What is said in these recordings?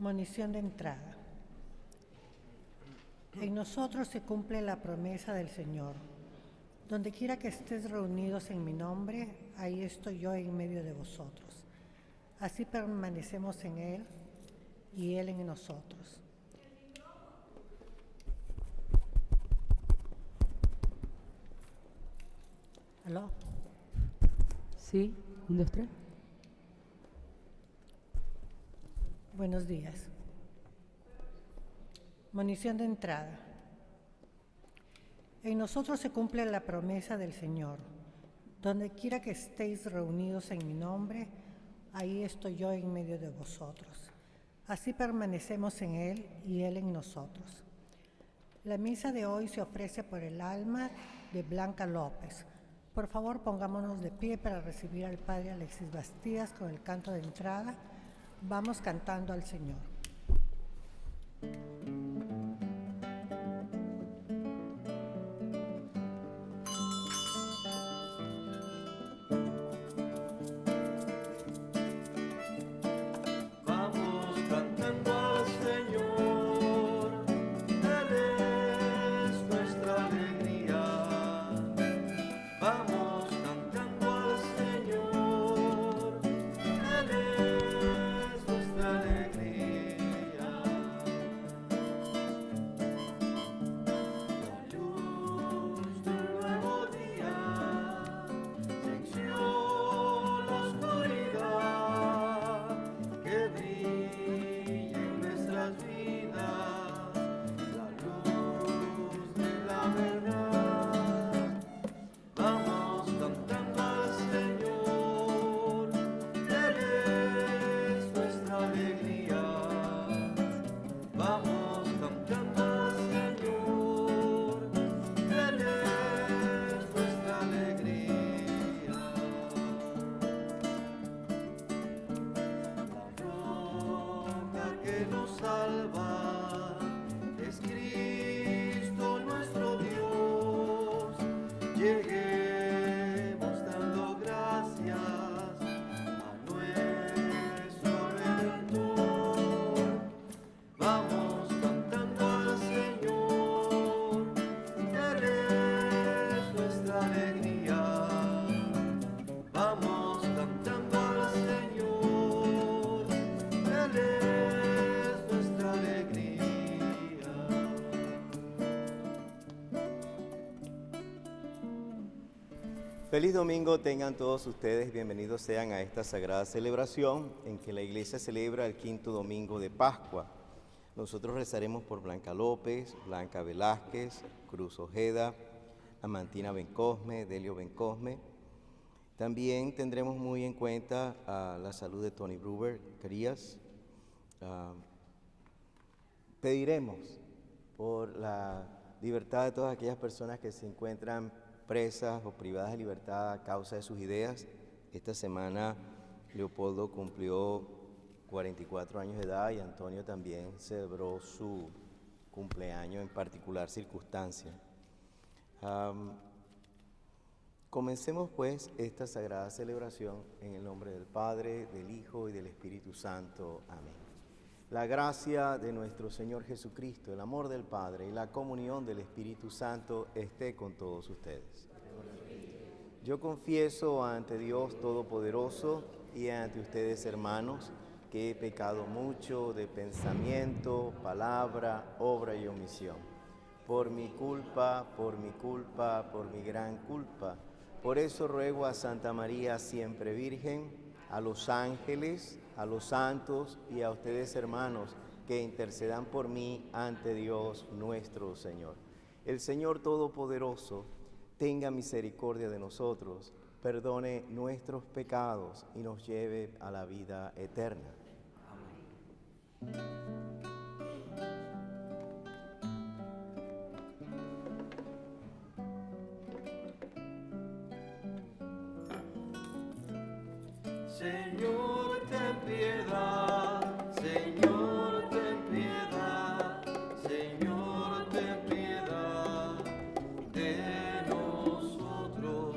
Munición de entrada. En nosotros se cumple la promesa del Señor. Donde quiera que estés reunidos en mi nombre, ahí estoy yo en medio de vosotros. Así permanecemos en Él y Él en nosotros. ¿Aló? Sí, 1, 2, 3. Buenos días. Munición de entrada. En nosotros se cumple la promesa del Señor. Donde quiera que estéis reunidos en mi nombre, ahí estoy yo en medio de vosotros. Así permanecemos en Él y Él en nosotros. La misa de hoy se ofrece por el alma de Blanca López. Por favor, pongámonos de pie para recibir al Padre Alexis Bastías con el canto de entrada. Vamos cantando al Señor. Feliz domingo tengan todos ustedes, bienvenidos sean a esta sagrada celebración en que la iglesia celebra el 5º domingo de Pascua. Nosotros rezaremos por Blanca López, Blanca Velázquez, Cruz Ojeda, Amantina Bencosme, Delio Bencosme. También tendremos muy en cuenta la salud de Tony Bruber Carías. Pediremos por la libertad de todas aquellas personas que se encuentran presas o privadas de libertad a causa de sus ideas. Esta semana Leopoldo cumplió 44 años de edad y Antonio también celebró su cumpleaños en particular circunstancia. Comencemos pues esta sagrada celebración en el nombre del Padre, del Hijo y del Espíritu Santo. Amén. La gracia de nuestro Señor Jesucristo, el amor del Padre y la comunión del Espíritu Santo esté con todos ustedes. Yo confieso ante Dios Todopoderoso y ante ustedes, hermanos, que he pecado mucho de pensamiento, palabra, obra y omisión. Por mi culpa, por mi gran culpa. Por eso ruego a Santa María, siempre Virgen, a los ángeles, a los santos y a ustedes, hermanos, que intercedan por mí ante Dios nuestro Señor. El Señor Todopoderoso tenga misericordia de nosotros, perdone nuestros pecados y nos lleve a la vida eterna. Amén. Señor, ten piedad, Señor, ten piedad, Señor, ten piedad de nosotros.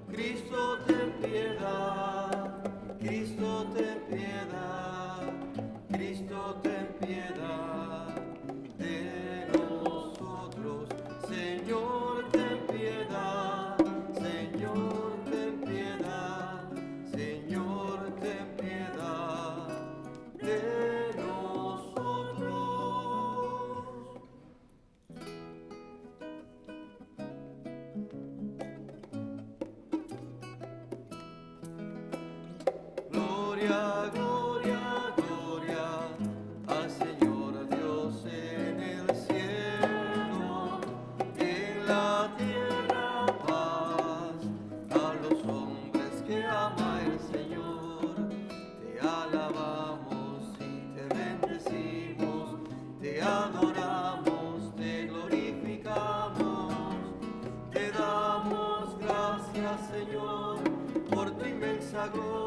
Cristo, ten piedad, Cristo, ten piedad, Cristo, ten Gloria, gloria, gloria al Señor Dios en el cielo y en la tierra paz a los hombres que ama el Señor. Te alabamos y te bendecimos, te adoramos, te glorificamos, te damos gracias, Señor, por tu inmensa gloria.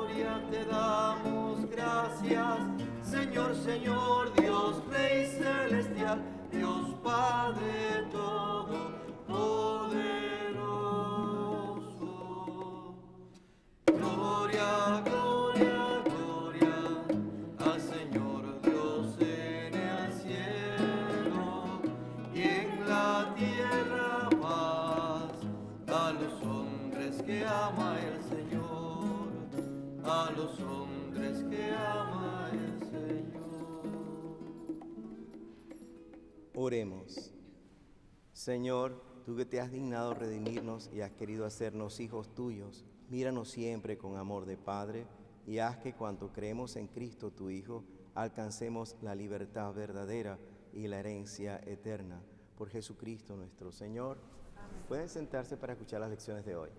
Te damos gracias, Señor, Señor, Dios Rey celestial, Dios Padre todopoderoso. Gloria, gloria, gloria al Señor Dios en el cielo y en la tierra paz a los hombres que ama el Señor, a los hombres que ama el Señor. Oremos. Señor, tú que te has dignado redimirnos y has querido hacernos hijos tuyos, míranos siempre con amor de Padre y haz que cuanto creemos en Cristo tu Hijo, alcancemos la libertad verdadera y la herencia eterna. Por Jesucristo nuestro Señor. Pueden sentarse para escuchar las lecciones de hoy.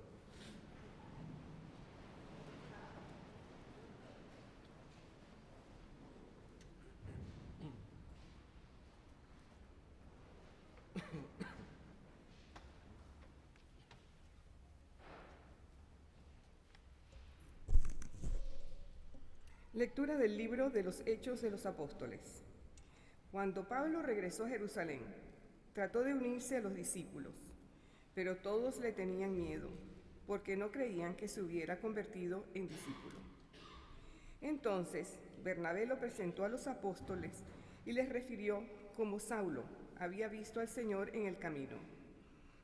Lectura del libro de los Hechos de los Apóstoles. Cuando Pablo regresó a Jerusalén, trató de unirse a los discípulos, pero todos le tenían miedo, porque no creían que se hubiera convertido en discípulo. Entonces, Bernabé lo presentó a los apóstoles y les refirió cómo Saulo había visto al Señor en el camino,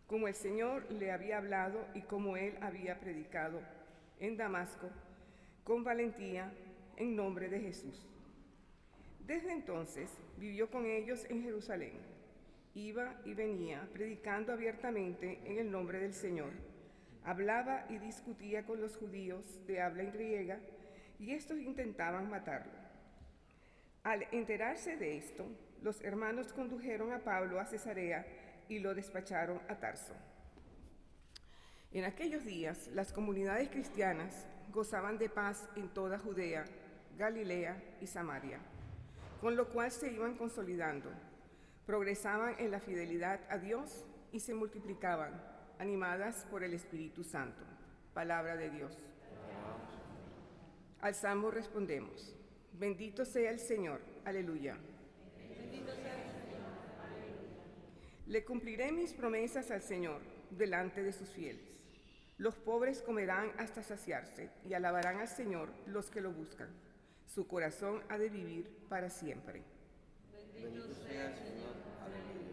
cómo el Señor le había hablado y cómo él había predicado en Damasco con valentía en nombre de Jesús. Desde entonces vivió con ellos en Jerusalén. Iba y venía predicando abiertamente en el nombre del Señor. Hablaba y discutía con los judíos de habla griega y estos intentaban matarlo. Al enterarse de esto, los hermanos condujeron a Pablo a Cesarea y lo despacharon a Tarso. En aquellos días, las comunidades cristianas gozaban de paz en toda Judea, Galilea y Samaria, con lo cual se iban consolidando, progresaban en la fidelidad a Dios y se multiplicaban, animadas por el Espíritu Santo. Palabra de Dios. Al salmo respondemos: bendito sea el Señor, aleluya. Bendito sea el Señor, aleluya. Le cumpliré mis promesas al Señor delante de sus fieles. Los pobres comerán hasta saciarse y alabarán al Señor los que lo buscan. Su corazón ha de vivir para siempre. Bendito sea el Señor, aleluya.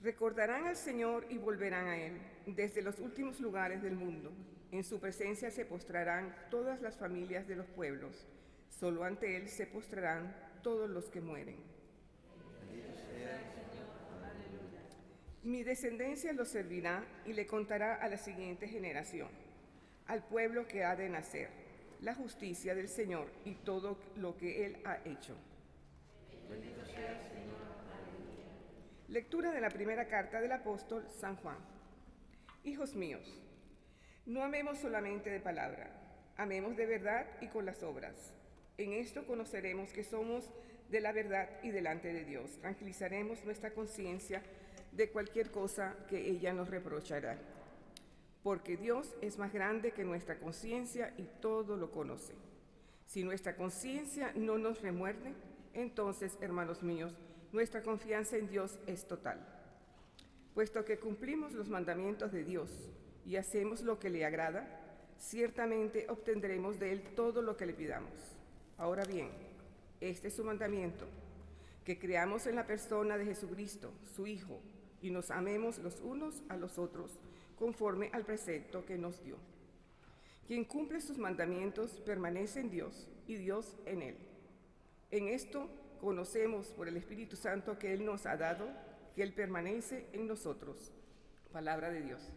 Recordarán al Señor y volverán a Él desde los últimos lugares del mundo. En su presencia se postrarán todas las familias de los pueblos. Solo ante Él se postrarán todos los que mueren. Bendito sea el Señor, aleluya. Mi descendencia lo servirá y le contará a la siguiente generación, al pueblo que ha de nacer, la justicia del Señor y todo lo que Él ha hecho. Bendito sea el Señor, aleluya. Lectura de la primera carta del apóstol San Juan. Hijos míos, no amemos solamente de palabra, amemos de verdad y con las obras. En esto conoceremos que somos de la verdad y delante de Dios. Tranquilizaremos nuestra conciencia de cualquier cosa que ella nos reprochará. Porque Dios es más grande que nuestra conciencia y todo lo conoce. Si nuestra conciencia no nos remuerde, entonces, hermanos míos, nuestra confianza en Dios es total. Puesto que cumplimos los mandamientos de Dios y hacemos lo que le agrada, ciertamente obtendremos de Él todo lo que le pidamos. Ahora bien, este es su mandamiento, que creamos en la persona de Jesucristo, su Hijo, y nos amemos los unos a los otros, conforme al precepto que nos dio. Quien cumple sus mandamientos permanece en Dios y Dios en él. En esto conocemos por el Espíritu Santo que Él nos ha dado, que Él permanece en nosotros. Palabra de Dios.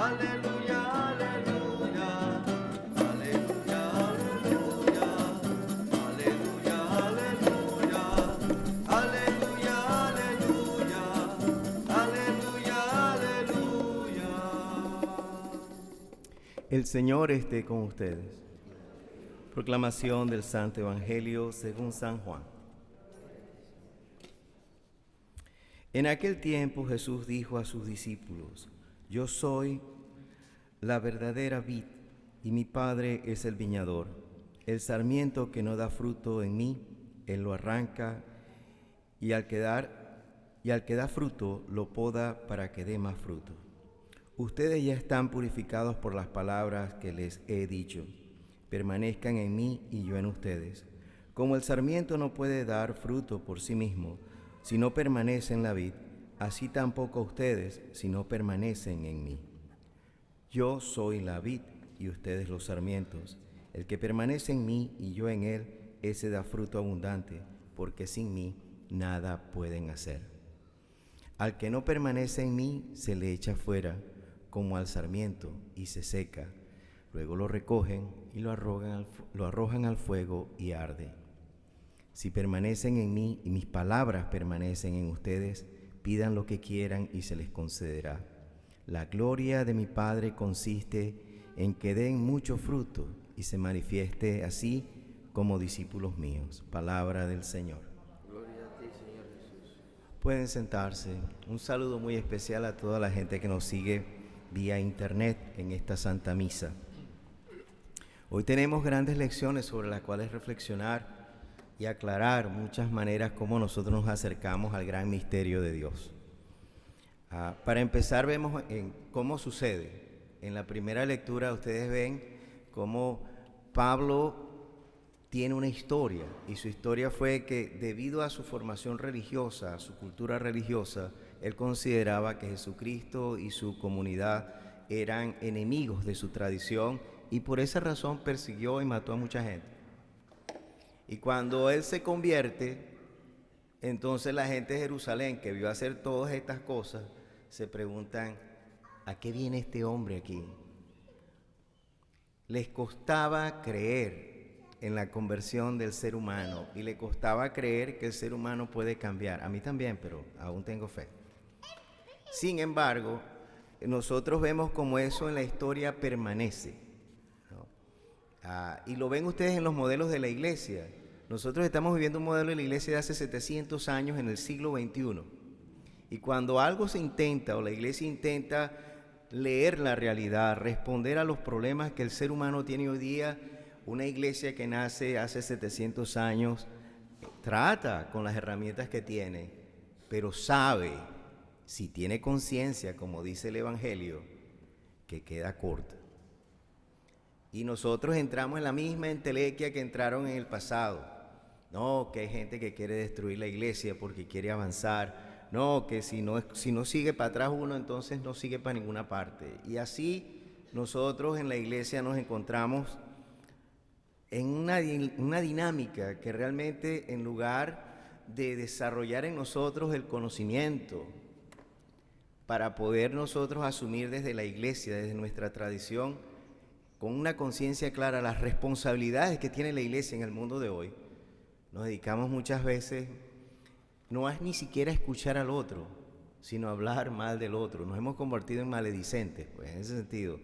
aleluya, aleluya, aleluya, aleluya, aleluya, aleluya, aleluya, aleluya, aleluya. El Señor esté con ustedes. Proclamación del Santo Evangelio según San Juan. En aquel tiempo Jesús dijo a sus discípulos: Yo soy la verdadera vid y mi Padre es el viñador. El sarmiento que no da fruto en mí, Él lo arranca, y al que da fruto lo poda para que dé más fruto. Ustedes ya están purificados por las palabras que les he dicho. Permanezcan en mí y yo en ustedes. Como el sarmiento no puede dar fruto por sí mismo si no permanece en la vid, así tampoco ustedes si no permanecen en mí. Yo soy la vid y ustedes los sarmientos. El que permanece en mí y yo en él, ese da fruto abundante, porque sin mí nada pueden hacer. Al que no permanece en mí, se le echa fuera, como al sarmiento, y se seca. Luego lo recogen y lo arrojan al fuego y arde. Si permanecen en mí y mis palabras permanecen en ustedes, pidan lo que quieran y se les concederá. La gloria de mi Padre consiste en que den mucho fruto y se manifieste así como discípulos míos. Palabra del Señor. Gloria a ti, Señor Jesús. Pueden sentarse. Un saludo muy especial a toda la gente que nos sigue vía internet en esta Santa Misa. Hoy tenemos grandes lecciones sobre las cuales reflexionar y aclarar muchas maneras como nosotros nos acercamos al gran misterio de Dios. Para empezar, vemos cómo sucede. En la primera lectura ustedes ven cómo Pablo tiene una historia, y su historia fue que debido a su formación religiosa, a su cultura religiosa, él consideraba que Jesucristo y su comunidad eran enemigos de su tradición, y por esa razón persiguió y mató a mucha gente. Y cuando él se convierte, entonces la gente de Jerusalén que vio hacer todas estas cosas, se preguntan: ¿a qué viene este hombre aquí? Les costaba creer en la conversión del ser humano y le costaba creer que el ser humano puede cambiar. A mí también, pero aún tengo fe. Sin embargo, nosotros vemos cómo eso en la historia permanece. Y lo ven ustedes en los modelos de la iglesia. Nosotros estamos viviendo un modelo de la iglesia de hace 700 años en el siglo XXI. Y cuando algo se intenta, o la iglesia intenta leer la realidad, responder a los problemas que el ser humano tiene hoy día, una iglesia que nace hace 700 años trata con las herramientas que tiene, pero sabe, si tiene conciencia, como dice el Evangelio, que queda corta. Y nosotros entramos en la misma entelequia que entraron en el pasado. No, que hay gente que quiere destruir la iglesia porque quiere avanzar. No, que si no sigue para atrás uno, entonces no sigue para ninguna parte. Y así nosotros en la iglesia nos encontramos en una dinámica que realmente, en lugar de desarrollar en nosotros el conocimiento para poder nosotros asumir desde la iglesia, desde nuestra tradición, con una conciencia clara las responsabilidades que tiene la iglesia en el mundo de hoy, nos dedicamos muchas veces no es ni siquiera escuchar al otro, sino hablar mal del otro. Nos hemos convertido en maledicentes, pues, en ese sentido.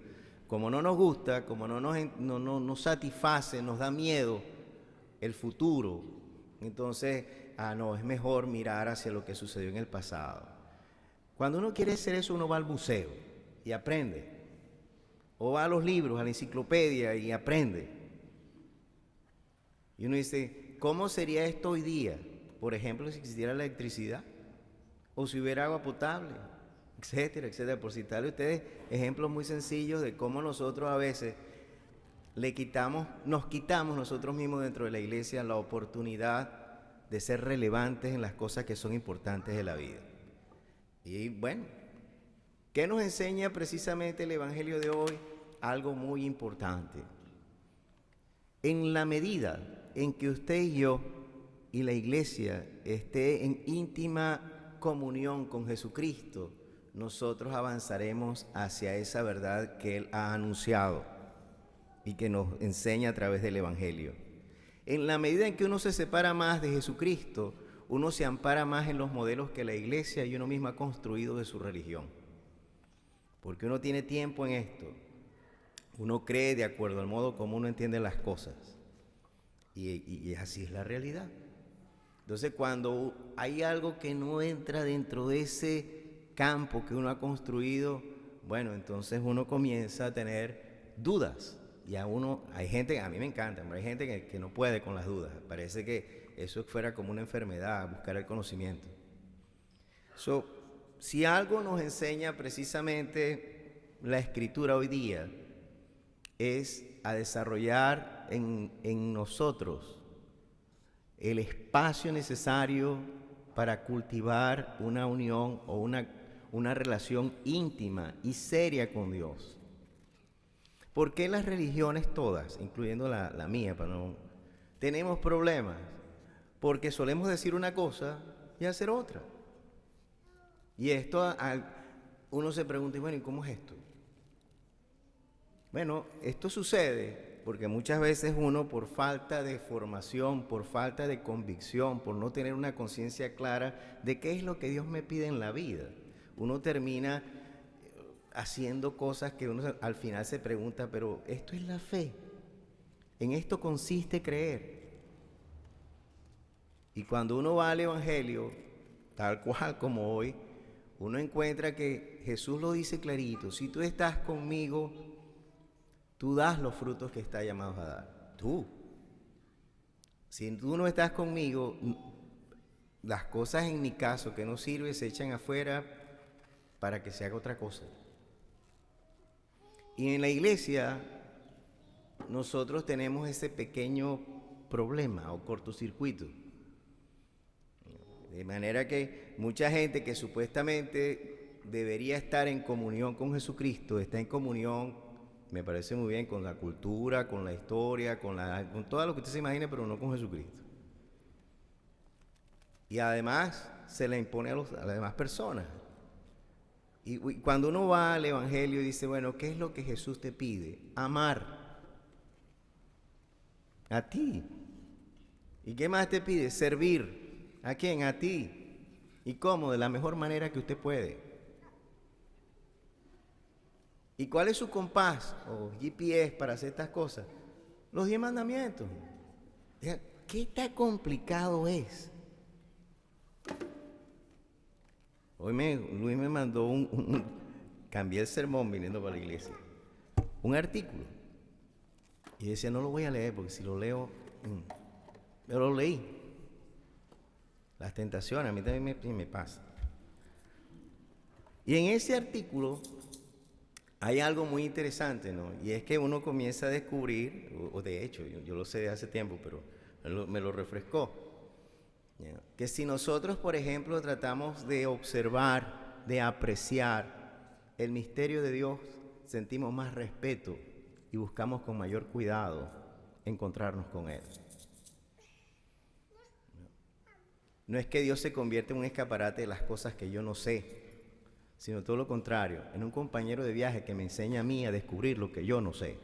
Como no nos gusta, como no nos satisface, nos da miedo el futuro, entonces, no, es mejor mirar hacia lo que sucedió en el pasado. Cuando uno quiere hacer eso, uno va al museo y aprende. O va a los libros, a la enciclopedia y aprende. Y uno dice, ¿cómo sería esto hoy día? Por ejemplo, si existiera la electricidad, o si hubiera agua potable, etcétera, etcétera. Por citarle a ustedes ejemplos muy sencillos de cómo nosotros a veces nos quitamos nosotros mismos dentro de la iglesia la oportunidad de ser relevantes en las cosas que son importantes de la vida. Y bueno, ¿qué nos enseña precisamente el Evangelio de hoy? Algo muy importante. En la medida en que usted y yo y la iglesia esté en íntima comunión con Jesucristo, nosotros avanzaremos hacia esa verdad que Él ha anunciado y que nos enseña a través del Evangelio. En la medida en que uno se separa más de Jesucristo, uno se ampara más en los modelos que la Iglesia y uno mismo ha construido de su religión. Porque uno tiene tiempo en esto. Uno cree de acuerdo al modo como uno entiende las cosas. Y así es la realidad. Entonces, cuando hay algo que no entra dentro de ese campo que uno ha construido, bueno, entonces uno comienza a tener dudas. Y hay gente, a mí me encanta, pero hay gente que no puede con las dudas. Parece que eso fuera como una enfermedad, buscar el conocimiento. Si algo nos enseña precisamente la Escritura hoy día, es a desarrollar en nosotros el espacio necesario para cultivar una unión o una relación íntima y seria con Dios. ¿Por qué las religiones todas, incluyendo la mía, tenemos problemas? Porque solemos decir una cosa y hacer otra. Y esto, uno se pregunta, bueno, ¿y cómo es esto? Bueno, esto sucede porque muchas veces uno, por falta de formación, por falta de convicción, por no tener una conciencia clara de qué es lo que Dios me pide en la vida, uno termina haciendo cosas que uno al final se pregunta, pero esto es la fe, en esto consiste creer. Y cuando uno va al Evangelio, tal cual como hoy, uno encuentra que Jesús lo dice clarito: si tú estás conmigo, tú das los frutos que estás llamado a dar. Tú. Si tú no estás conmigo, las cosas en mi caso que no sirven se echan afuera para que se haga otra cosa. Y en la iglesia nosotros tenemos ese pequeño problema o cortocircuito. De manera que mucha gente que supuestamente debería estar en comunión con Jesucristo, está en comunión, me parece muy bien, con la cultura, con la historia, con todo lo que usted se imagine, pero no con Jesucristo. Y además se le impone a las demás personas. Y cuando uno va al Evangelio y dice, bueno, ¿qué es lo que Jesús te pide? Amar a ti. ¿Y qué más te pide? Servir. ¿A quién? A ti. ¿Y cómo? De la mejor manera que usted puede. ¿Y cuál es su compás o GPS para hacer estas cosas? Los 10 mandamientos. ¿Qué tan complicado es? Hoy Luis me mandó cambié el sermón viniendo para la iglesia, un artículo. Y decía, no lo voy a leer porque si lo leo, pero lo leí. Las tentaciones, a mí también me pasa. Y en ese artículo hay algo muy interesante, ¿no? Y es que uno comienza a descubrir, o de hecho, yo lo sé de hace tiempo, pero me lo refrescó, que si nosotros, por ejemplo, tratamos de observar, de apreciar el misterio de Dios, sentimos más respeto y buscamos con mayor cuidado encontrarnos con Él. No es que Dios se convierta en un escaparate de las cosas que yo no sé, sino todo lo contrario, en un compañero de viaje que me enseña a mí a descubrir lo que yo no sé.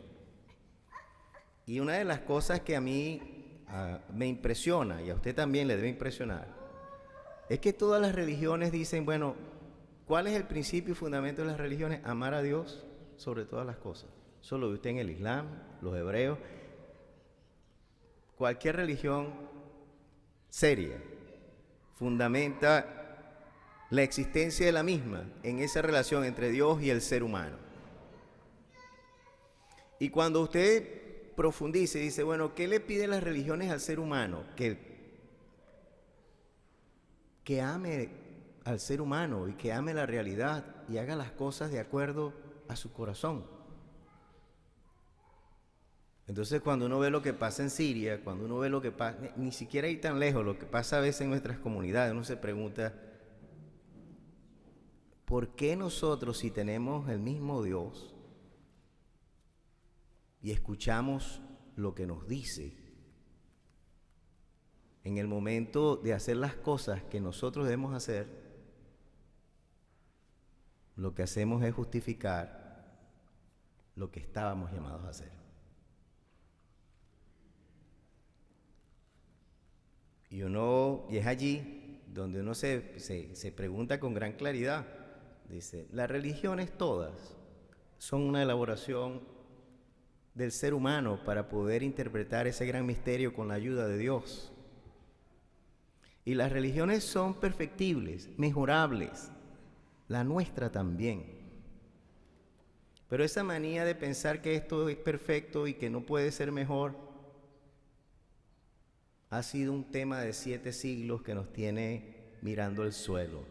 Y una de las cosas que a mí me impresiona, y a usted también le debe impresionar, es que todas las religiones dicen, bueno, ¿cuál es el principio y fundamento de las religiones? Amar a Dios sobre todas las cosas. Eso lo ve usted en el Islam, los hebreos, cualquier religión seria fundamenta la existencia de la misma en esa relación entre Dios y el ser humano. Y cuando usted profundice y dice, bueno, ¿qué le piden las religiones al ser humano? Que ame al ser humano y que ame la realidad y haga las cosas de acuerdo a su corazón. Entonces, cuando uno ve lo que pasa en Siria, cuando uno ve lo que pasa, ni siquiera ir tan lejos, lo que pasa a veces en nuestras comunidades, uno se pregunta, ¿por qué nosotros, si tenemos el mismo Dios y escuchamos lo que nos dice, en el momento de hacer las cosas que nosotros debemos hacer, lo que hacemos es justificar lo que estábamos llamados a hacer. Y es allí donde uno se pregunta con gran claridad. Dice, las religiones todas son una elaboración del ser humano para poder interpretar ese gran misterio con la ayuda de Dios. Y las religiones son perfectibles, mejorables, la nuestra también. Pero esa manía de pensar que esto es perfecto y que no puede ser mejor ha sido un tema de 7 siglos que nos tiene mirando el suelo.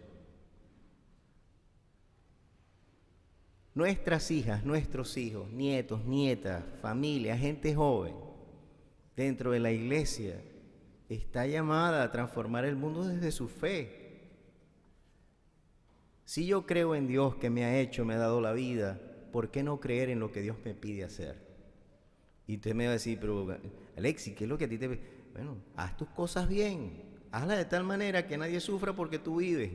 Nuestras hijas, nuestros hijos, nietos, nietas, familia, gente joven, dentro de la iglesia, está llamada a transformar el mundo desde su fe. Si yo creo en Dios que me ha hecho, me ha dado la vida, ¿por qué no creer en lo que Dios me pide hacer? Y usted me va a decir, pero Alexis, ¿qué es lo que a ti te... Bueno, haz tus cosas bien, hazlas de tal manera que nadie sufra porque tú vives.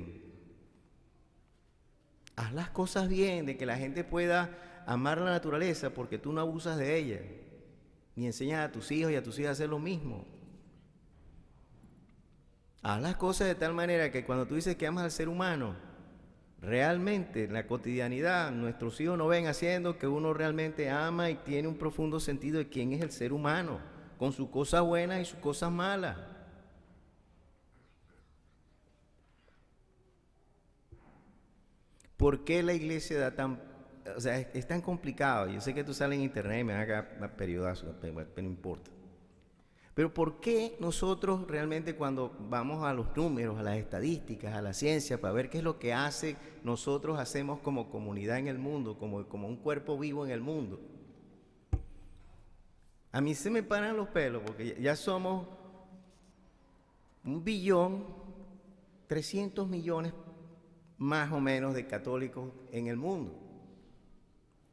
Haz las cosas bien, de que la gente pueda amar la naturaleza porque tú no abusas de ella, ni enseñas a tus hijos y a tus hijas a hacer lo mismo. Haz las cosas de tal manera que cuando tú dices que amas al ser humano, realmente en la cotidianidad nuestros hijos no ven haciendo que uno realmente ama y tiene un profundo sentido de quién es el ser humano, con sus cosas buenas y sus cosas malas. ¿Por qué la iglesia es tan complicado? Yo sé que tú sales en internet y me hagas periodazos, pero no importa. Pero ¿por qué nosotros realmente cuando vamos a los números, a las estadísticas, a la ciencia, para ver qué es lo que nosotros hacemos como comunidad en el mundo, como un cuerpo vivo en el mundo? A mí se me paran los pelos porque ya somos 1.300.000.000 más o menos de católicos en el mundo.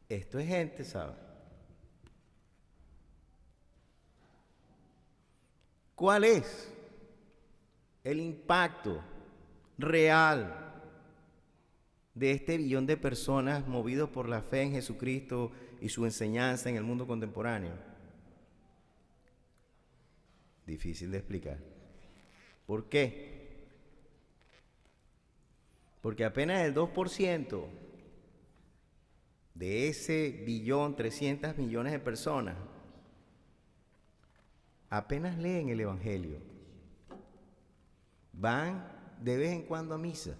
Esto es gente, ¿sabes? ¿Cuál es el impacto real de este 1 billón de personas movidos por la fe en Jesucristo y su enseñanza en el mundo contemporáneo? Difícil de explicar. ¿Por qué? Porque apenas el 2% de ese 1.300.000.000 de personas apenas leen el Evangelio. Van de vez en cuando a misa.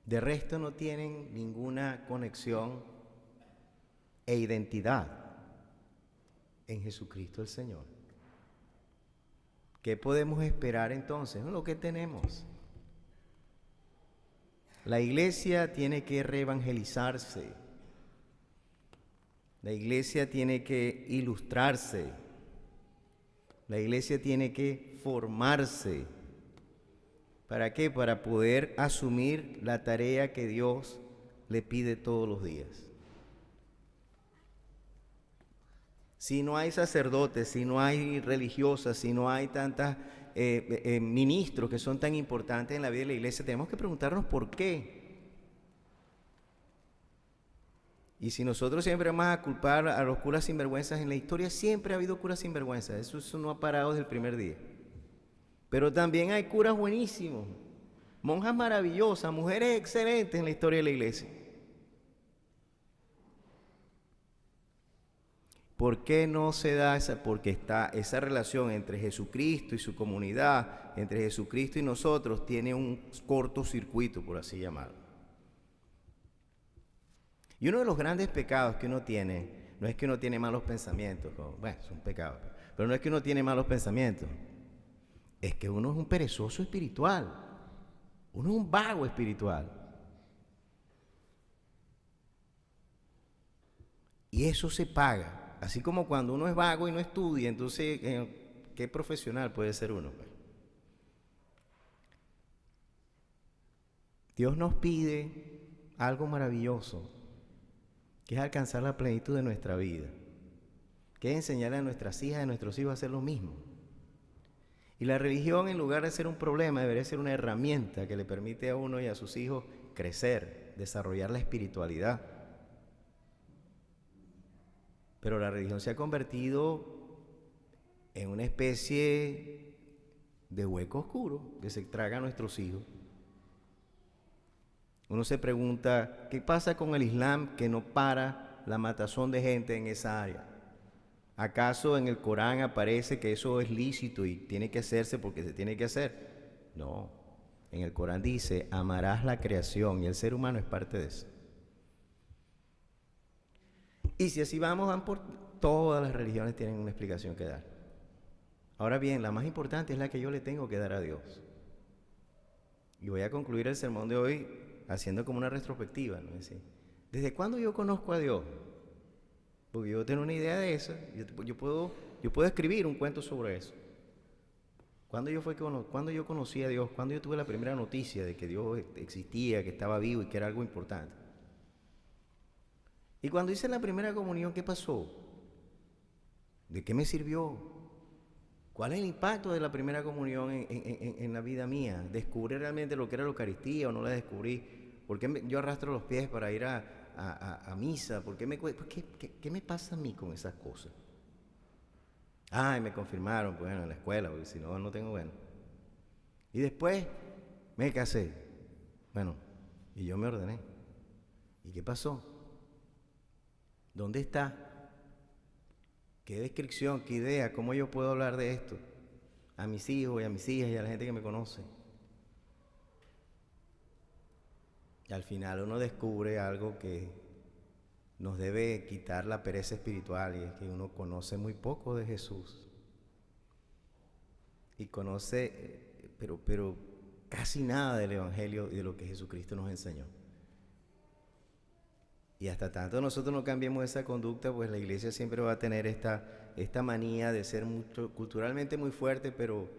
De resto no tienen ninguna conexión e identidad en Jesucristo el Señor. ¿Qué podemos esperar entonces? No, lo que tenemos. La iglesia tiene que reevangelizarse. La iglesia tiene que ilustrarse. La iglesia tiene que formarse. ¿Para qué? Para poder asumir la tarea que Dios le pide todos los días. Si no hay sacerdotes, si no hay religiosas, si no hay tantos ministros que son tan importantes en la vida de la iglesia, tenemos que preguntarnos por qué. Y si nosotros siempre vamos a culpar a los curas sinvergüenzas, en la historia siempre ha habido curas sinvergüenzas, eso no ha parado desde el primer día. Pero también hay curas buenísimos, monjas maravillosas, mujeres excelentes en la historia de la iglesia. ¿Por qué no se da esa? Porque está esa relación entre Jesucristo y su comunidad, entre Jesucristo y nosotros, tiene un cortocircuito, por así llamarlo. Y uno de los grandes pecados que uno tiene, no es que uno tiene malos pensamientos, bueno, es un pecado, pero no es que uno tiene malos pensamientos, es que uno es un perezoso espiritual, uno es un vago espiritual. Y eso se paga. Así como cuando uno es vago y no estudia, entonces, ¿qué profesional puede ser uno? Dios nos pide algo maravilloso, que es alcanzar la plenitud de nuestra vida, que es enseñarle a nuestras hijas y a nuestros hijos a hacer lo mismo. Y la religión, en lugar de ser un problema, debería ser una herramienta que le permite a uno y a sus hijos crecer, desarrollar la espiritualidad. Pero la religión se ha convertido en una especie de hueco oscuro que se traga a nuestros hijos. Uno se pregunta, ¿qué pasa con el Islam que no para la matazón de gente en esa área? ¿Acaso en el Corán aparece que eso es lícito y tiene que hacerse porque se tiene que hacer? No, en el Corán dice, amarás la creación y el ser humano es parte de eso. Y si así vamos, todas las religiones tienen una explicación que dar. Ahora bien, la más importante es la que yo le tengo que dar a Dios. Y voy a concluir el sermón de hoy haciendo como una retrospectiva, ¿no? Es decir, ¿desde cuándo yo conozco a Dios? Porque yo tengo una idea de eso. Yo puedo escribir un cuento sobre eso. ¿Cuándo yo conocí a Dios? ¿Cuándo yo tuve la primera noticia de que Dios existía, que estaba vivo y que era algo importante? Y cuando hice la primera comunión, ¿qué pasó? ¿De qué me sirvió? ¿Cuál es el impacto de la primera comunión en la vida mía? ¿Descubrí realmente lo que era la Eucaristía o no la descubrí? ¿Por qué yo arrastro los pies para ir a misa? ¿Qué me pasa a mí con esas cosas? Ay, me confirmaron, bueno, en la escuela, porque si no, no tengo bueno. Y después me casé. Bueno, y yo me ordené. ¿Y qué pasó? ¿Dónde está? ¿Qué descripción, qué idea, cómo yo puedo hablar de esto a mis hijos y a mis hijas y a la gente que me conoce? Y al final uno descubre algo que nos debe quitar la pereza espiritual, y es que uno conoce muy poco de Jesús. Y conoce, pero casi nada del Evangelio y de lo que Jesucristo nos enseñó. Y hasta tanto nosotros no cambiemos esa conducta, pues la iglesia siempre va a tener esta manía de ser culturalmente muy fuerte, pero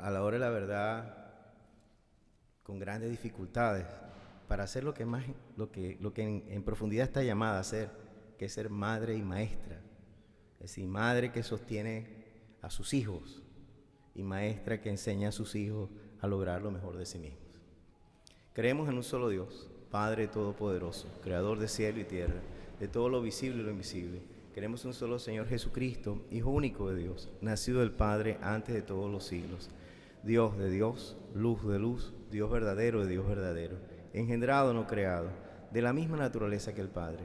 a la hora de la verdad con grandes dificultades para hacer lo que en profundidad está llamada a hacer, que es ser madre y maestra. Es decir, madre que sostiene a sus hijos y maestra que enseña a sus hijos a lograr lo mejor de sí mismos. Creemos en un solo Dios, Padre Todopoderoso, Creador de cielo y tierra, de todo lo visible y lo invisible. Queremos un solo Señor Jesucristo, Hijo único de Dios, nacido del Padre antes de todos los siglos. Dios de Dios, luz de luz, Dios verdadero de Dios verdadero, engendrado no creado, de la misma naturaleza que el Padre,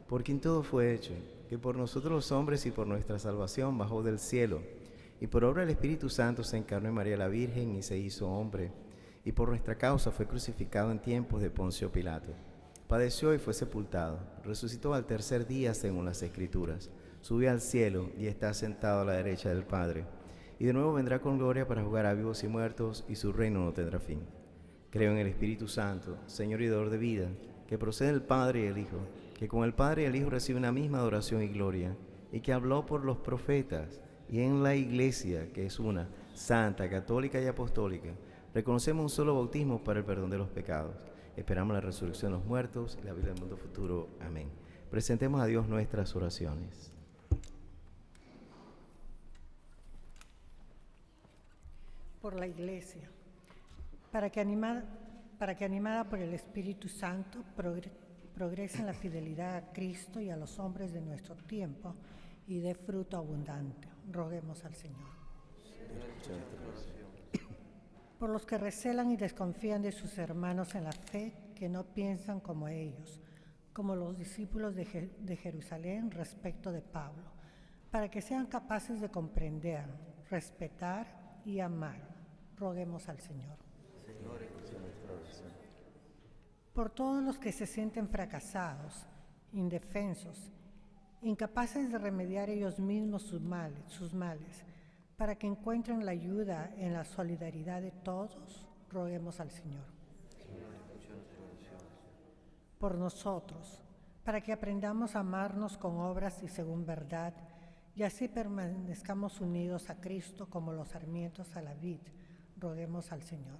por quien todo fue hecho, que por nosotros los hombres y por nuestra salvación bajó del cielo, y por obra del Espíritu Santo se encarnó en María la Virgen y se hizo hombre, y por nuestra causa fue crucificado en tiempos de Poncio Pilato. Padeció y fue sepultado, resucitó al tercer día según las Escrituras, subió al cielo y está sentado a la derecha del Padre, y de nuevo vendrá con gloria para juzgar a vivos y muertos, y su reino no tendrá fin. Creo en el Espíritu Santo, Señor y dador de vida, que procede del Padre y el Hijo, que con el Padre y el Hijo recibe una misma adoración y gloria, y que habló por los profetas, y en la Iglesia, que es una, santa, católica y apostólica, reconocemos un solo bautismo para el perdón de los pecados. Esperamos la resurrección de los muertos y la vida del mundo futuro. Amén. Presentemos a Dios nuestras oraciones. Por la Iglesia, para que animada por el Espíritu Santo progrese en la fidelidad a Cristo y a los hombres de nuestro tiempo y dé fruto abundante. Roguemos al Señor. Por los que recelan y desconfían de sus hermanos en la fe, que no piensan como ellos, como los discípulos de Jerusalén respecto de Pablo, para que sean capaces de comprender, respetar y amar. Roguemos al Señor. Por todos los que se sienten fracasados, indefensos, incapaces de remediar ellos mismos sus males, para que encuentren la ayuda en la solidaridad de todos, roguemos al Señor. Por nosotros, para que aprendamos a amarnos con obras y según verdad, y así permanezcamos unidos a Cristo como los sarmientos a la vid, roguemos al Señor.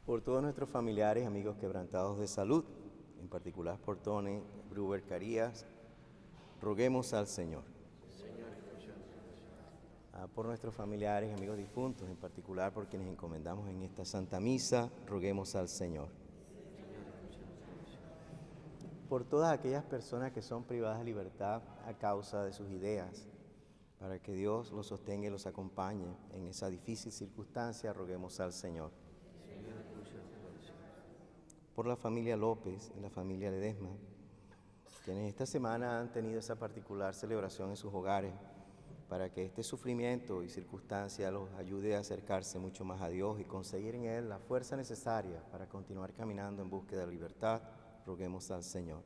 Por todos nuestros familiares, amigos quebrantados de salud, en particular por Tony Bruber Carías, roguemos al Señor. Señor, escúchanos. por nuestros familiares y amigos difuntos, en particular por quienes encomendamos en esta Santa Misa, roguemos al Señor. Por todas aquellas personas que son privadas de libertad a causa de sus ideas, para que Dios los sostenga y los acompañe en esa difícil circunstancia, roguemos al Señor. Por la familia López y la familia Ledesma, quienes esta semana han tenido esa particular celebración en sus hogares, para que este sufrimiento y circunstancia los ayude a acercarse mucho más a Dios y conseguir en Él la fuerza necesaria para continuar caminando en búsqueda de libertad, roguemos al Señor.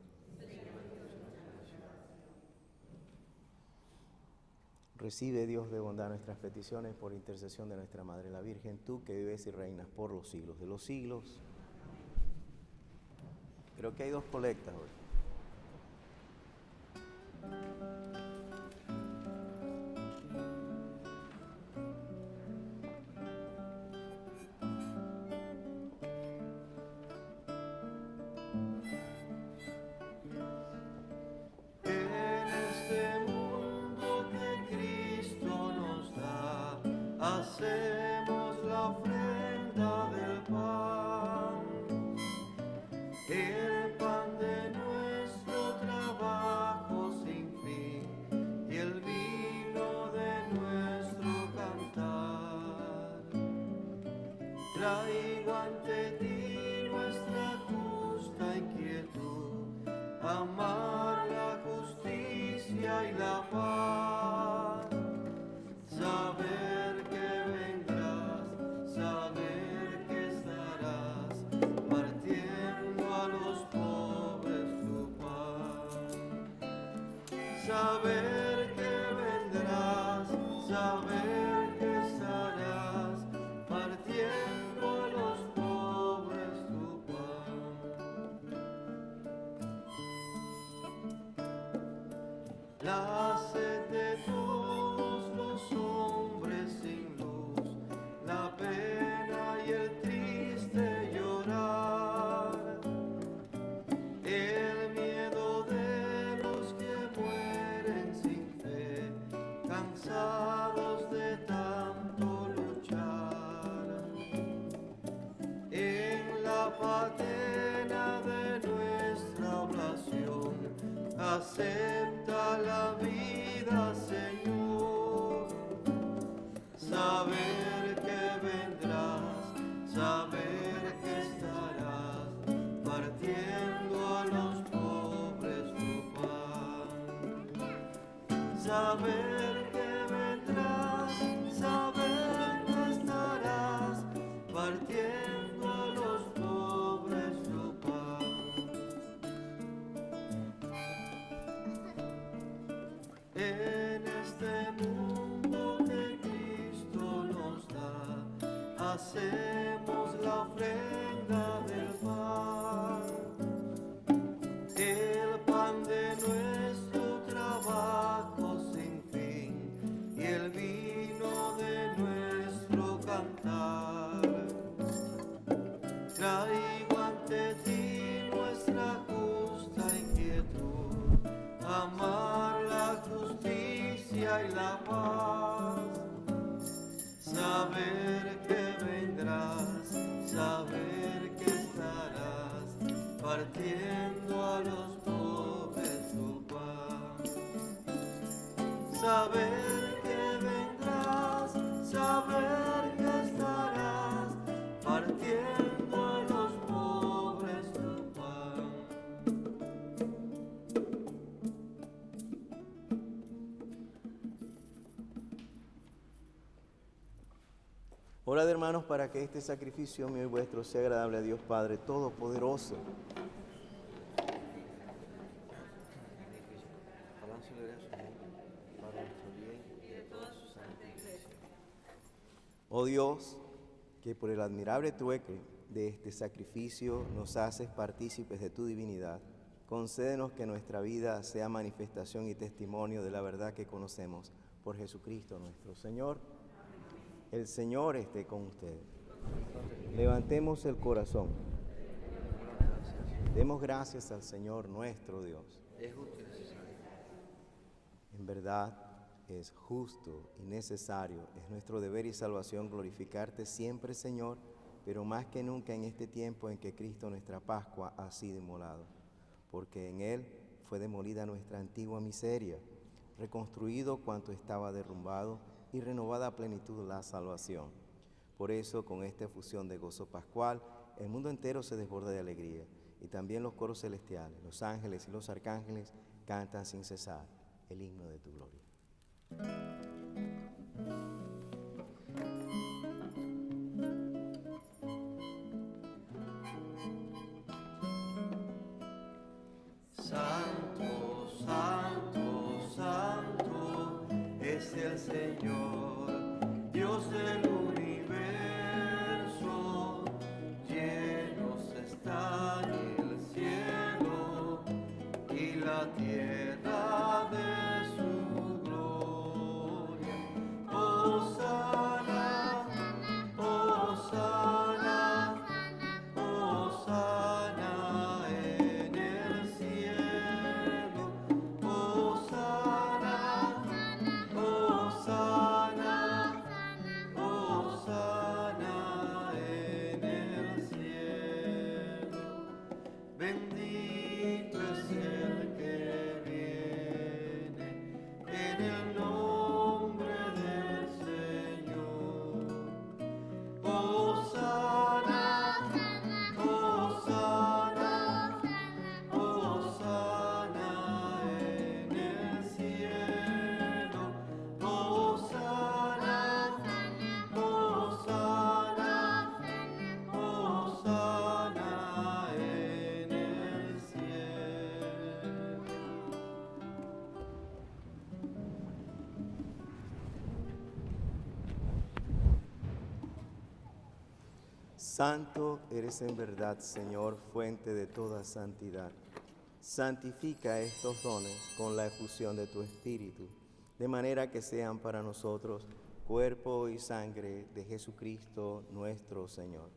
Recibe, Dios de bondad, nuestras peticiones por intercesión de nuestra Madre la Virgen, tú que vives y reinas por los siglos de los siglos. Creo que hay 2 colectas hoy. Hacemos la ofrenda del pan, el pan de nuestro trabajo sin fin y el vino de nuestro cantar. Traigo ante ti nuestra justa inquietud, amar la justicia y la paz. Saber que vendrás, saber que estarás partiendo a los pobres tu pan. Saber que vendrás, saber que estarás partiendo a los pobres tu pan. La sed de todos los hombres sin luz, la pena y el triste llorar, el miedo de los que mueren sin fe, cansados de tanto luchar, en la patena de nuestra oración, acepta la vida, Señor. Saber que vendrás, saber que estarás partiendo a los pobres tu pan. Saber que vendrás, saber que estarás partiendo a los pobres tu pan. En este mundo que Cristo nos da, hacemos la ofrenda del pan, el pan de nuestro trabajo sin fin y el vino de nuestro cantar. Traigo ante ti nuestra justa inquietud, amar la justicia y la paz. Saber que vendrás, saber que estarás partiendo a los pobres tu pan. Saber que vendrás, saber que estarás partiendo a los pobres tu pan. Orad, hermanos, para que este sacrificio mío y vuestro sea agradable a Dios Padre Todopoderoso. Oh Dios, que por el admirable trueque de este sacrificio nos haces partícipes de tu divinidad, concédenos que nuestra vida sea manifestación y testimonio de la verdad que conocemos por Jesucristo nuestro Señor. El Señor esté con ustedes. Levantemos el corazón. Demos gracias al Señor nuestro Dios. En verdad, es justo y necesario, es nuestro deber y salvación glorificarte siempre, Señor, pero más que nunca en este tiempo en que Cristo, nuestra Pascua, ha sido inmolado, porque en Él fue demolida nuestra antigua miseria, reconstruido cuanto estaba derrumbado y renovada a plenitud la salvación. Por eso, con esta efusión de gozo pascual, el mundo entero se desborda de alegría, y también los coros celestiales, los ángeles y los arcángeles cantan sin cesar el himno de tu gloria. Santo, santo, santo es el Señor, Dios del universo. Llenos están el cielo y la tierra de su gloria. Hosana, hosana, hosana en el cielo. Hosana, hosana, hosana en el cielo. Bendito es el que viene en el nombre del Señor. Hosana, hosana, hosana en el cielo. Hosana, hosana, hosana en el cielo. Santo eres en verdad, Señor, fuente de toda santidad. Santifica estos dones con la efusión de tu Espíritu, de manera que sean para nosotros cuerpo y sangre de Jesucristo nuestro Señor,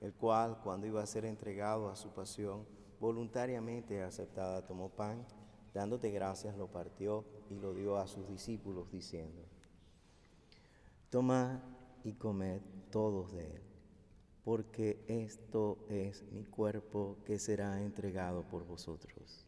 el cual, cuando iba a ser entregado a su pasión, voluntariamente aceptada, tomó pan, dándote gracias, lo partió y lo dio a sus discípulos, diciendo: Tomad y comed todos de él, porque esto es mi cuerpo que será entregado por vosotros.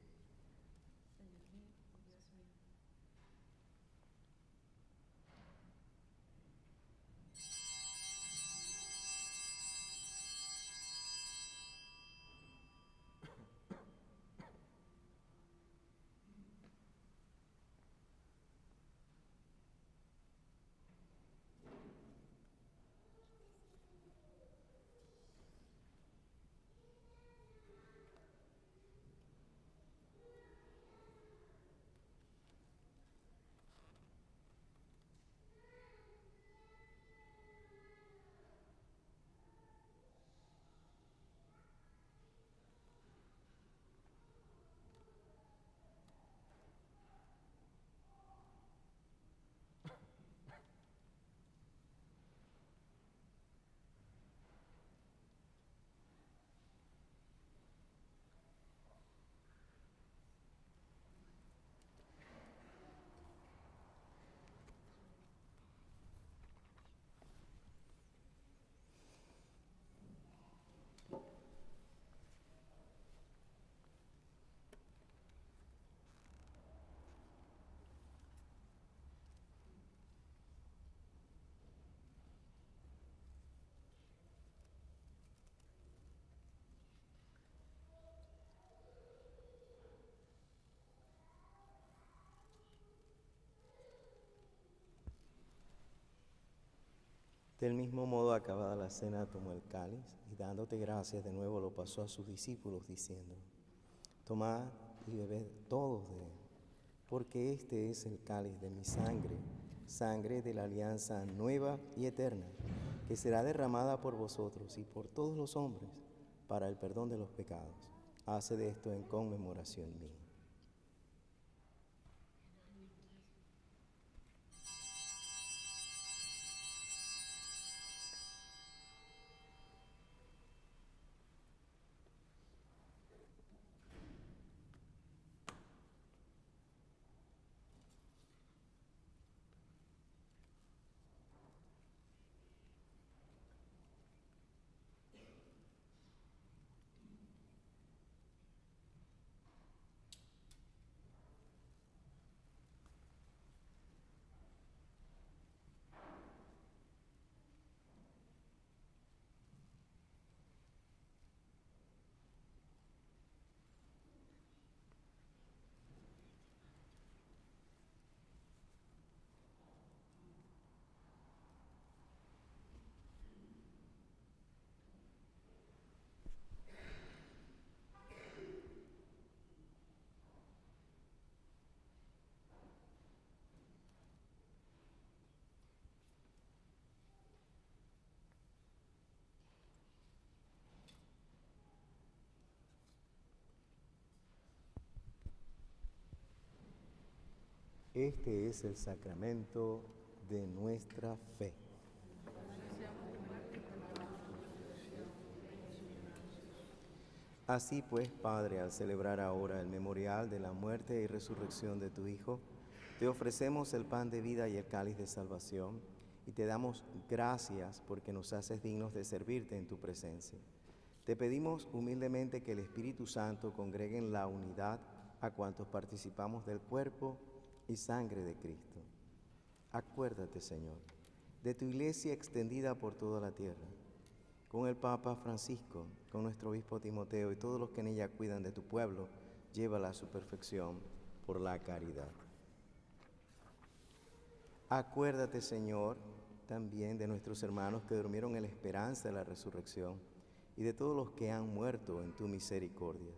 Del mismo modo, acabada la cena, tomó el cáliz y dándote gracias de nuevo lo pasó a sus discípulos, diciendo: Tomad y bebed todos de él, porque este es el cáliz de mi sangre, sangre de la alianza nueva y eterna, que será derramada por vosotros y por todos los hombres para el perdón de los pecados. Haced esto en conmemoración mía. Este es el sacramento de nuestra fe. Así pues, Padre, al celebrar ahora el memorial de la muerte y resurrección de tu Hijo, te ofrecemos el pan de vida y el cáliz de salvación, y te damos gracias porque nos haces dignos de servirte en tu presencia. Te pedimos humildemente que el Espíritu Santo congregue en la unidad a cuantos participamos del cuerpo y sangre de Cristo. Acuérdate, Señor, de tu iglesia extendida por toda la tierra, con el Papa Francisco, con nuestro obispo Timoteo y todos los que en ella cuidan de tu pueblo, llévala a su perfección por la caridad. Acuérdate, Señor, también de nuestros hermanos que durmieron en la esperanza de la resurrección y de todos los que han muerto en tu misericordia.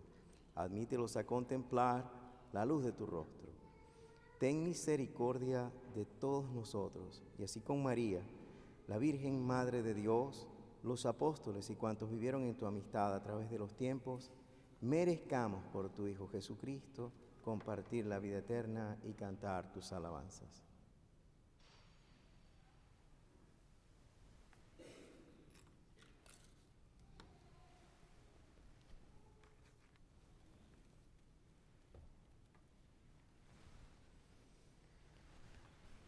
Admítelos a contemplar la luz de tu rostro. Ten misericordia de todos nosotros, y así con María, la Virgen Madre de Dios, los apóstoles y cuantos vivieron en tu amistad a través de los tiempos, merezcamos por tu Hijo Jesucristo compartir la vida eterna y cantar tus alabanzas.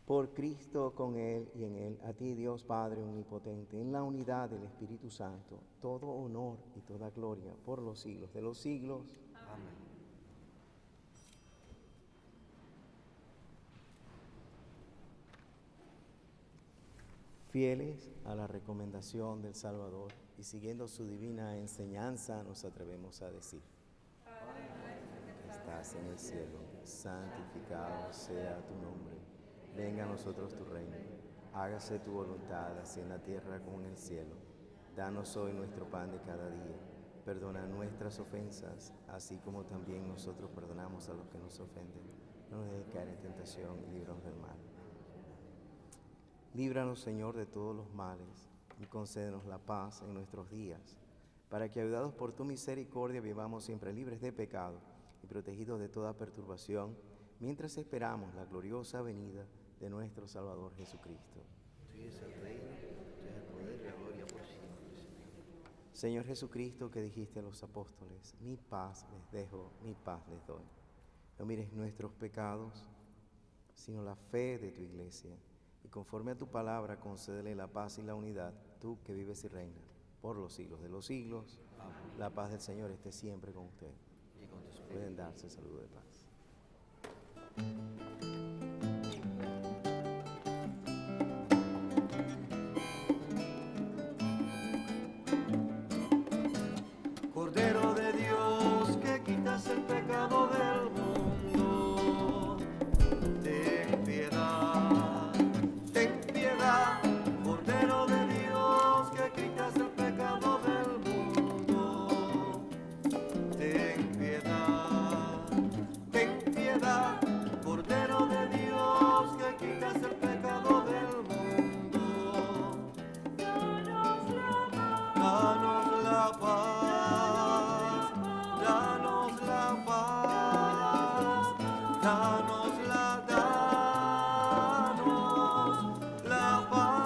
Por Cristo, con Él y en Él, a ti Dios Padre Omnipotente, en la unidad del Espíritu Santo, todo honor y toda gloria por los siglos de los siglos. Amén. Fieles a la recomendación del Salvador y siguiendo su divina enseñanza, nos atrevemos a decir: Padre nuestro que estás en el cielo, santificado sea tu nombre. Venga a nosotros tu reino, hágase tu voluntad, así en la tierra como en el cielo. Danos hoy nuestro pan de cada día. Perdona nuestras ofensas, así como también nosotros perdonamos a los que nos ofenden. No nos dejes caer en tentación y líbranos del mal. Líbranos, Señor, de todos los males y concédenos la paz en nuestros días, para que, ayudados por tu misericordia, vivamos siempre libres de pecado y protegidos de toda perturbación, mientras esperamos la gloriosa venida de nuestro Salvador Jesucristo. Tuyo es el reino, tuyo es el poder y la gloria por siempre. Señor Jesucristo, que dijiste a los apóstoles: mi paz les dejo, mi paz les doy. No mires nuestros pecados, sino la fe de tu iglesia, y conforme a tu palabra concédele la paz y la unidad, tú que vives y reinas por los siglos de los siglos. Amén. La paz del Señor esté siempre con usted. Y con tu espíritu. Pueden darse saludo de paz. Cordero de Dios, que quitas el pecado del mundo, ten piedad, ten piedad. Cordero de Dios, que quitas el pecado del mundo, ten piedad, ten piedad. Cordero de Dios, que quitas el pecado del mundo, danos la paz, danos la paz, danos la paz.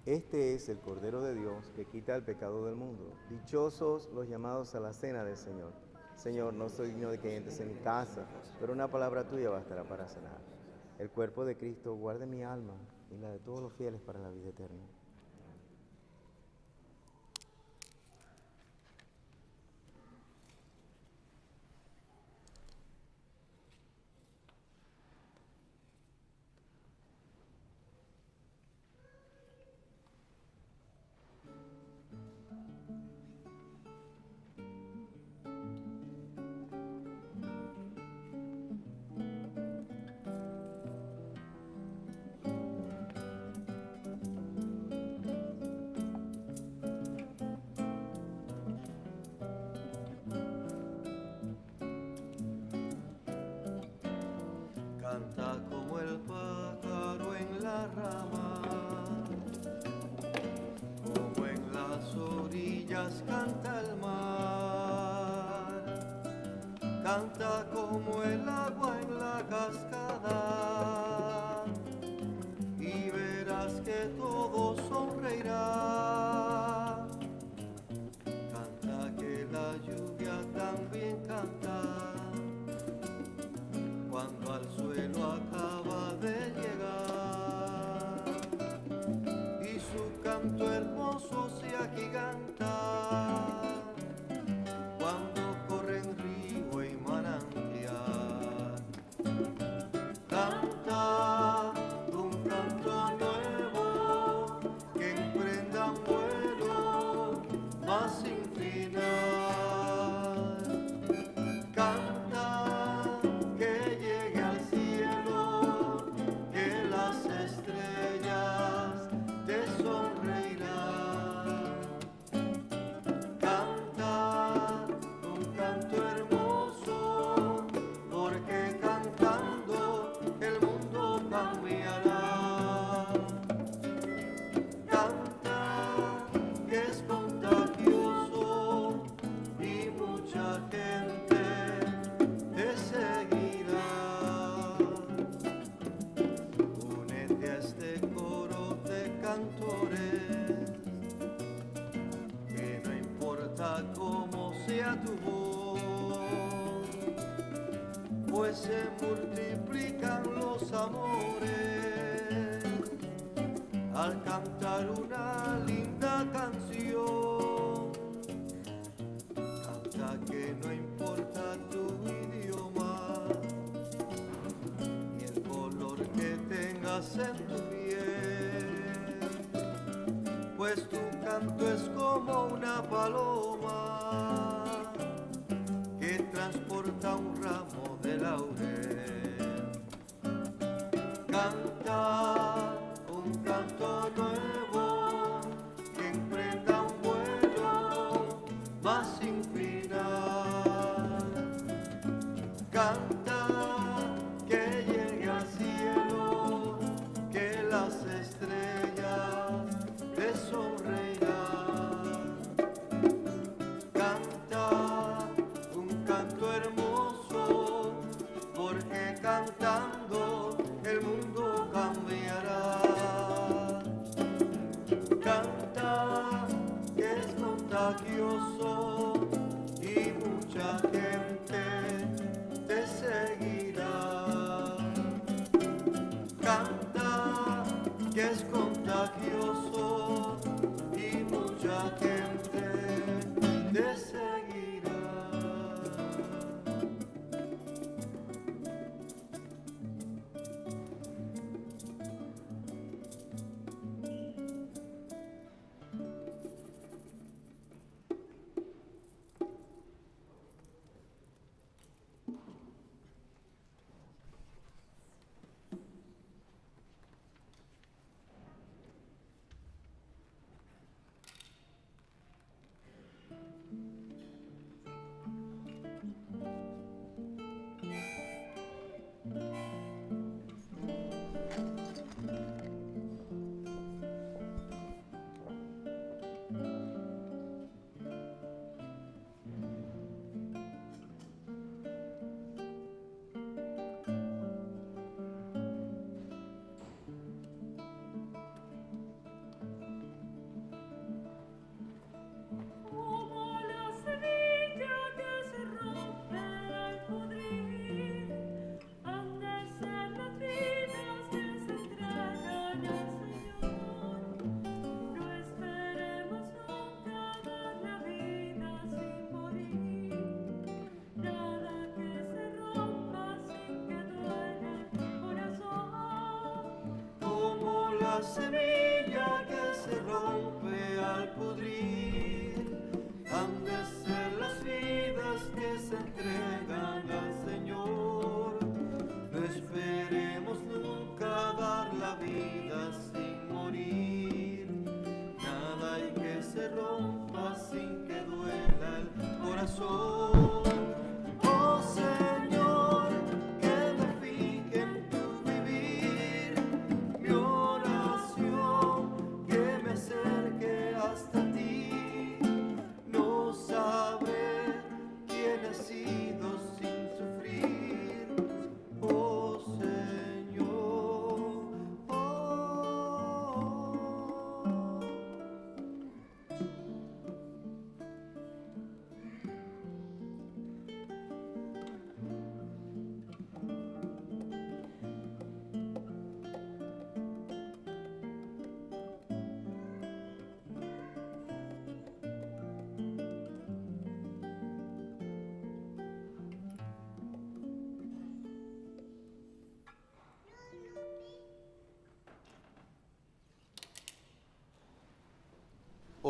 Este es el Cordero de Dios que quita el pecado del mundo. Dichosos los llamados a la cena del Señor. Señor, no soy digno de que entres en mi casa, pero una palabra tuya bastará para sanar. El cuerpo de Cristo guarde mi alma y la de todos los fieles para la vida eterna. canta como el agua en la cascada, y verás que todo sonreirá. Canta que la lluvia también canta, cuando al suelo acaba de llegar, y su canto hermoso se agiganta, cuando corren río y manantial. Canta un canto nuevo, que emprenda un vuelo más sin final. Canta que llegue al cielo, que las estrellas te sonreirán. Canta un canto hermoso, porque cantando el mundo cambiará. Canta que es contagioso y mucha gente te seguirá. Únete a este coro de cantores, que no importa cómo sea tu voz, pues se multiplican los amores al cantar una linda canción. Canta que no importa tu idioma, ni el color que tengas en tu piel, pues tu canto es como una paloma que transporta un ramo de laurel. Canta un canto nuevo, que emprenda un vuelo más sin final. Canta que llegue al cielo, que las estrellas te sonreirán. Canta un canto hermoso, porque cantando el mundo cambiará. Canta que es contagioso y mucha gente te seguirá. Canta que es contagioso y mucha gente te seguirá. La semilla que se rompe al pudrir, han de ser las vidas que se entregan al Señor. No esperemos nunca dar la vida sin morir, nada hay que se rompa sin que duela el corazón. Oh Señor, que me fije en tu vivir, mi oración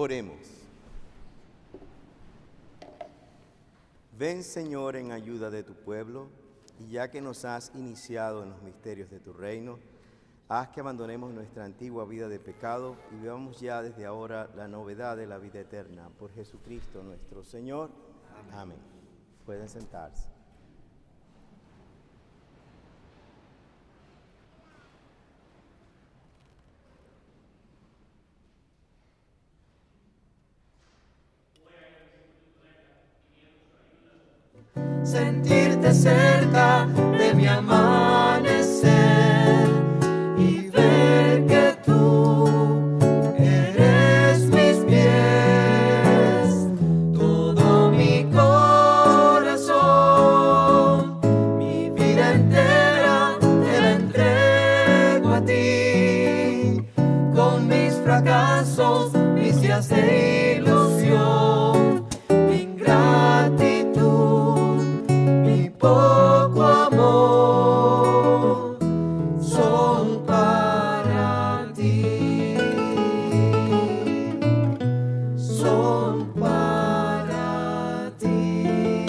Oremos. Ven, Señor, en ayuda de tu pueblo, y ya que nos has iniciado en los misterios de tu reino, haz que abandonemos nuestra antigua vida de pecado y vivamos ya desde ahora la novedad de la vida eterna. Por Jesucristo nuestro Señor. Amén. Pueden sentarse. Sentirte cerca de mi amanecer y ver que tú eres mis pies, todo mi corazón, mi vida entera te la entrego a ti, con mis fracasos, mis días de ilusión, mi ingratitud, poco amor, son para ti, son para ti.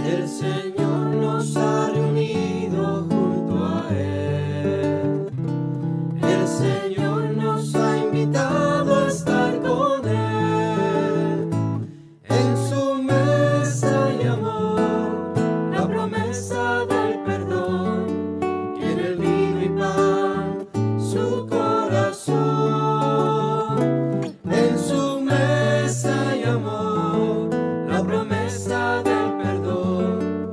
El Señor nos ha reunido junto a Él. El Señor nos ha invitado a estar con Él. En su mesa hay amor, la promesa del perdón, y en el vino y pan su corazón. En su mesa hay amor, la promesa del perdón,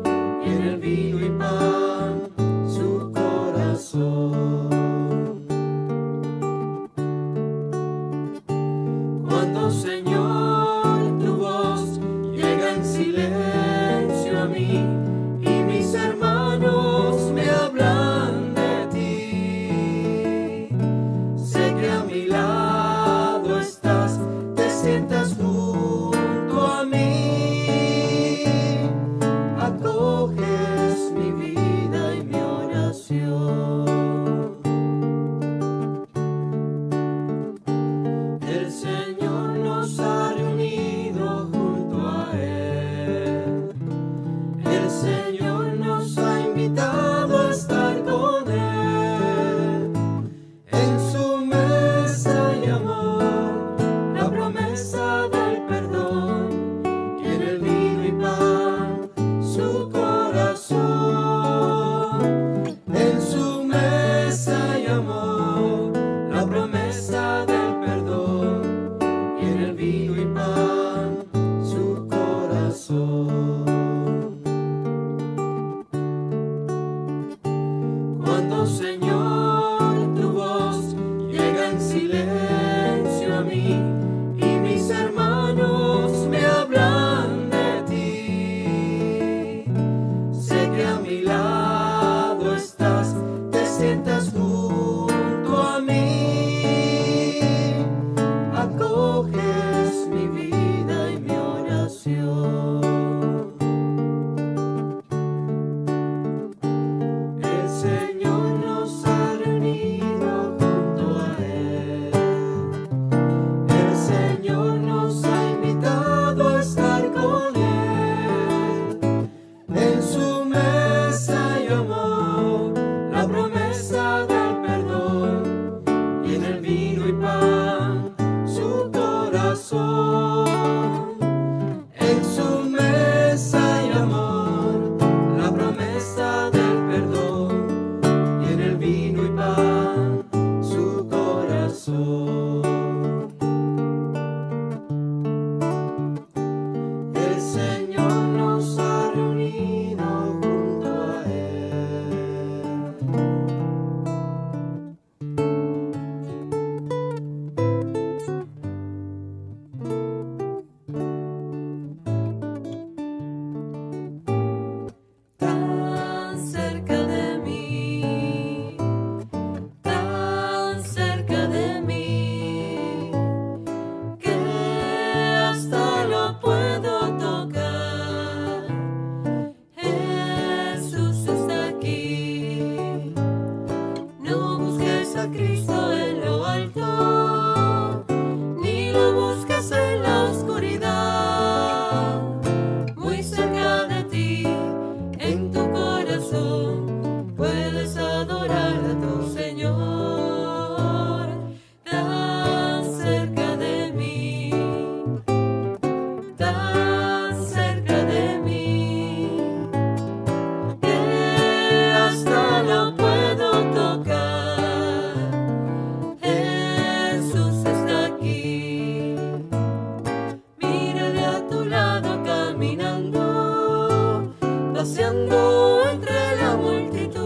paseando entre la multitud.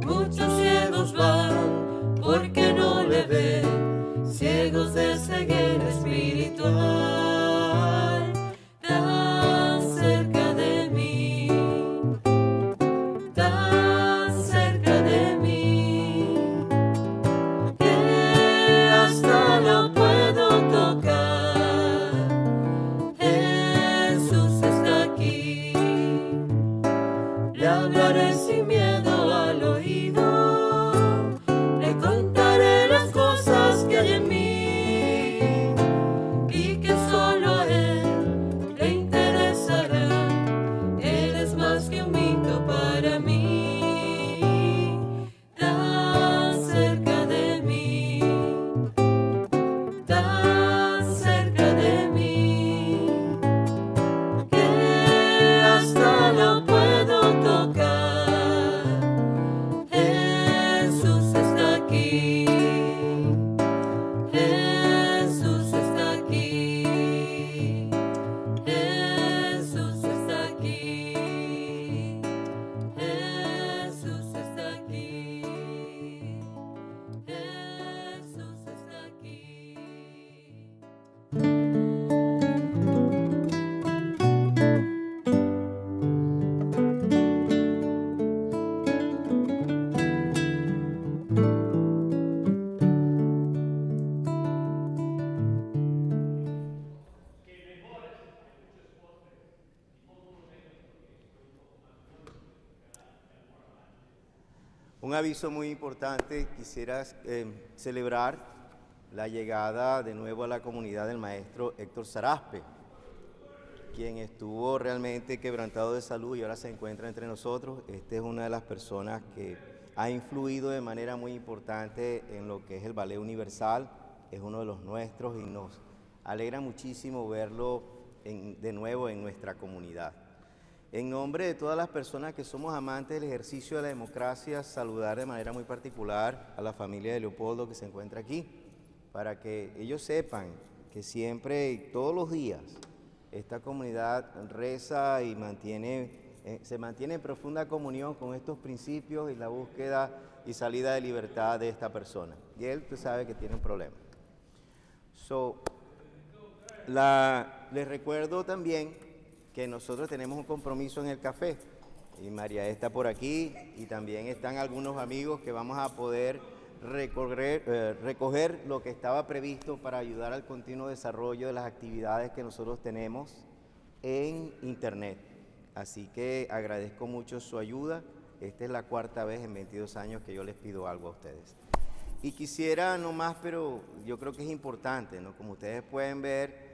Muchos ciegos van porque no le ven, ciegos de ceguera espiritual. Tan cerca de mí, tan cerca de mí, que hasta la puedo tocar. Jesús está aquí, le hablaré sin miedo al oído, le contaré las cosas que hay en mí y que solo a él le interesará. Él es más que un mito para mí, tan cerca de mí, tan cerca de mí, que hasta lo puedo tocar. Jesús está aquí, Jesús está aquí, Jesús está aquí, Jesús está aquí, Jesús está aquí. Un aviso muy importante, quisiera celebrar la llegada de nuevo a la comunidad del maestro Héctor Saraspe, quien estuvo realmente quebrantado de salud y ahora se encuentra entre nosotros. Esta es una de las personas que ha influido de manera muy importante en lo que es el Ballet Universal, es uno de los nuestros y nos alegra muchísimo verlo de nuevo en nuestra comunidad. En nombre de todas las personas que somos amantes del ejercicio de la democracia, saludar de manera muy particular a la familia de Leopoldo que se encuentra aquí, para que ellos sepan que siempre y todos los días esta comunidad reza y se mantiene en profunda comunión con estos principios y la búsqueda y salida de libertad de esta persona. Y él, tú sabes que tiene un problema. Les recuerdo también que nosotros tenemos un compromiso en el café y María está por aquí y también están algunos amigos que vamos a poder recoger lo que estaba previsto para ayudar al continuo desarrollo de las actividades que nosotros tenemos en internet. Así que agradezco mucho su ayuda. Esta es la cuarta vez en 22 años que yo les pido algo a ustedes. Y quisiera nomás, pero yo creo que es importante, ¿no? Como ustedes pueden ver,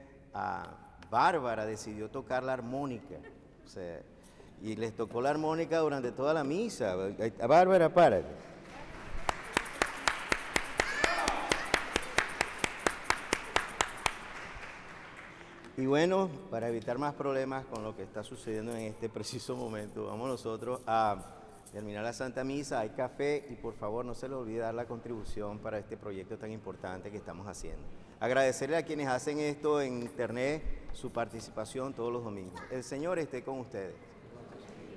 Bárbara decidió tocar la armónica, o sea, y les tocó la armónica durante toda la misa. Bárbara, párate. Y bueno, para evitar más problemas con lo que está sucediendo en este preciso momento, vamos nosotros a terminar la Santa Misa, hay café y por favor no se les olvide dar la contribución para este proyecto tan importante que estamos haciendo. Agradecerle a quienes hacen esto en internet, su participación todos los domingos. El Señor esté con ustedes.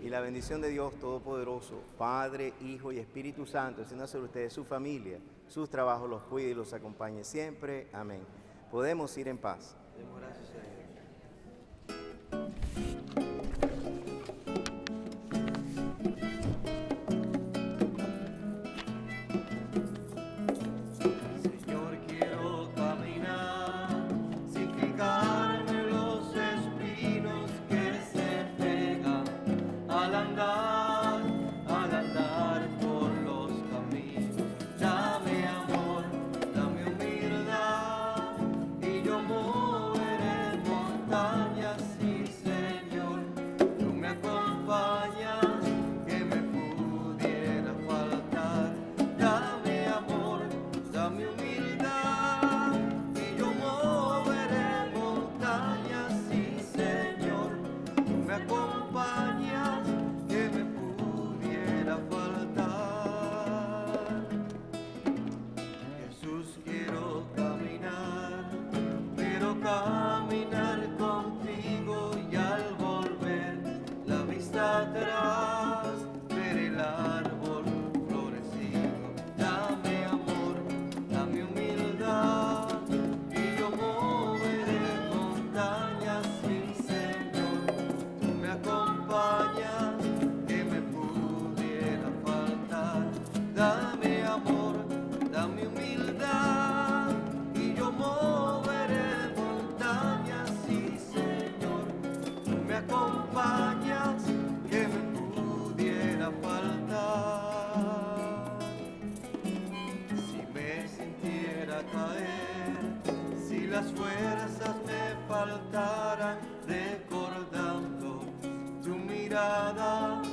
Y la bendición de Dios Todopoderoso, Padre, Hijo y Espíritu Santo, descienda sobre ustedes, su familia, sus trabajos, los cuide y los acompañe siempre. Amén. Podemos ir en paz. Demos gracias a Dios. Caminar contigo y al volver mirada